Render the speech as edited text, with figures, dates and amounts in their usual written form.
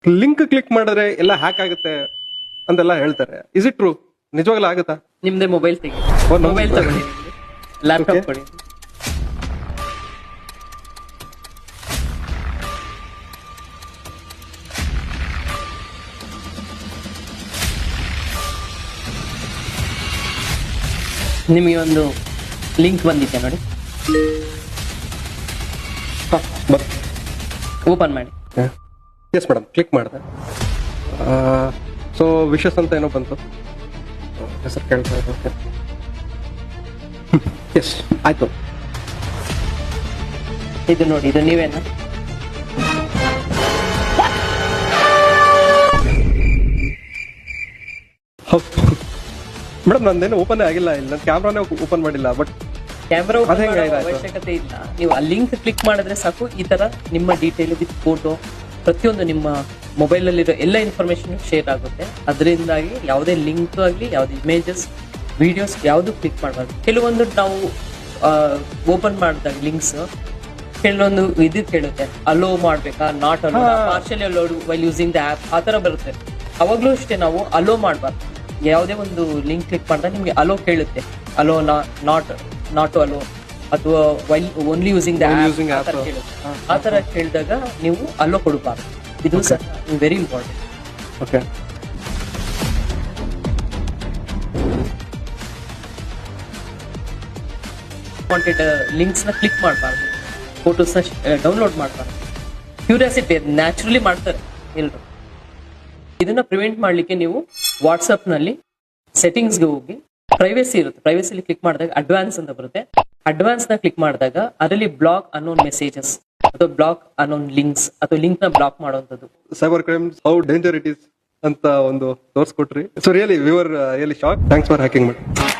Link click ಮಾಡಿದ್ರೆ ಎಲ್ಲ hack ಆಗುತ್ತೆ ಅಂತೆಲ್ಲ ಹೇಳ್ತಾರೆ. Is it true? ನಿಜವಾಗ್ಲೂ ಆಗುತ್ತಾ? ನಿಮ್ದೇ ಮೊಬೈಲ್ ತೆಗಿ, ಓ, ನಮ್ದು- ಮೊಬೈಲ್ ತಗೊಳ್ಳಿ, ಲ್ಯಾಪ್ಟಾಪ್ Okay. ಕೊಡಿ. ನಿಮಗೆ ಒಂದು ಲಿಂಕ್ ಬಂದಿದೆ ನೋಡಿ, ಓಪನ್ ಮಾಡಿ. ಎಸ್ ಮೇಡಮ್, ಕ್ಲಿಕ್ ಮಾಡಿದೆ. ಸೊ ವಿಶಸ್ ಅಂತ ಏನೋ ಬಂತು, ಹೆಸರು ಕೇಳ್ತಾ ಇರೋಕೆ. ಎಸ್ ಆಯ್ತು. ಇದು ನೋಡಿ, ಇದು ನೀವೇನಾ? ಮೇಡಮ್ ನಂದೇನು ಓಪನ್ ಆಗಿಲ್ಲ, ಇಲ್ಲ ನನ್ನ ಕ್ಯಾಮ್ರಾನೇ ಓಪನ್ ಮಾಡಿಲ್ಲ. ಬಟ್ ಕ್ಯಾಮ್ರಾ ಅದೇ ಹೆಂಗೆ ಇದಾಯ್ತು? ಅವಶ್ಯಕತೆ ಇಲ್ಲ. ನೀವು ಆ ಲಿಂಕ್ ಕ್ಲಿಕ್ ಮಾಡಿದ್ರೆ ಸಾಕು, ಈ ತರ ನಿಮ್ಮ ಡೀಟೇಲ್ ವಿತ್ ಫೋಟೋ ಪ್ರತಿಯೊಂದು ನಿಮ್ಮ ಮೊಬೈಲ್ ಅಲ್ಲಿರೋ ಎಲ್ಲ ಇನ್ಫಾರ್ಮೇಶನ್ ಶೇರ್ ಆಗುತ್ತೆ. ಅದರಿಂದಾಗಿ ಯಾವುದೇ ಲಿಂಕ್ ಆಗಲಿ, ಯಾವುದೇ ಇಮೇಜಸ್, ವಿಡಿಯೋಸ್ ಯಾವುದು ಕ್ಲಿಕ್ ಮಾಡಬಾರ್ದು. ಕೆಲವೊಂದು ನಾವು ಓಪನ್ ಮಾಡಿದಾಗ ಲಿಂಕ್ಸ್ ಕೆಲವೊಂದು ಇದು ಕೇಳುತ್ತೆ, ಅಲೋ ಮಾಡ್ಬೇಕಾ, not allow, partially allowed while using the app, ಆ ಥರ ಬರುತ್ತೆ. ಅವಾಗಲೂ ಅಷ್ಟೇ ನಾವು ಅಲೋ ಮಾಡಬಾರ್ದು. ಯಾವುದೇ ಒಂದು ಲಿಂಕ್ ಕ್ಲಿಕ್ ಮಾಡಿದಾಗ ನಿಮಗೆ ಅಲೋ ಕೇಳುತ್ತೆ, ಅಲೋ ನಾಟ್ ಅಲೋ ಅಥವಾ while only using the using app app. ಕೇಳುತ್ತೆ. ಆ ಥರ ಕೇಳಿದಾಗ ನೀವು ಅಲೋ ಕೊಡಬಾರ್ದು. ಇದು ಸಹ ವೆರಿ ಇಂಪಾರ್ಟೆಂಟ್. ಓಕೆ. ವಾಂಟೆಡ್ ಲಿಂಕ್ಸ್ನ ಕ್ಲಿಕ್ ಮಾಡಬಾರ್ದು, ಫೋಟೋಸ್ನ ಡೌನ್ಲೋಡ್ ಮಾಡಬಾರ್ದು. ಕ್ಯೂರಿಯಾಸಿಟಿ ನ್ಯಾಚುರಲಿ ಮಾಡ್ತಾರೆ ಎಲ್ಲರೂ. ಇದನ್ನ ಪ್ರಿವೆಂಟ್ ಮಾಡಲಿಕ್ಕೆ ನೀವು ವಾಟ್ಸಪ್ನಲ್ಲಿ ಸೆಟ್ಟಿಂಗ್ಸ್ಗೆ ಹೋಗಿ ಪ್ರೈವೇಸಿ ಇರುತ್ತೆ, ಪ್ರೈವೇಸಿಲಿ ಕ್ಲಿಕ್ ಮಾಡಿದಾಗ ಅಡ್ವಾನ್ಸ್ ಅಂತ ಬರುತ್ತೆ. ಅಡ್ವಾನ್ಸ್ನ ಕ್ಲಿಕ್ ಮಾಡಿದಾಗ ಅದರಲ್ಲಿ ಬ್ಲಾಕ್ ಅನ್ನೋನ್ ಮೆಸೇಜಸ್ ಅಥವಾ ಬ್ಲಾಕ್ ಅನ್ನೋನ್ ಲಿಂಕ್ಸ್ ಅಥವಾ ಲಿಂಕ್ನ ಬ್ಲಾಕ್ ಮಾಡುವಂಥದ್ದು. Cyber crimes how danger it is ಅಂತ ಒಂದು ತೋರಿಸ್ಕೊಟ್ರಿ. So really we were really shock. Thanks for hacking madam.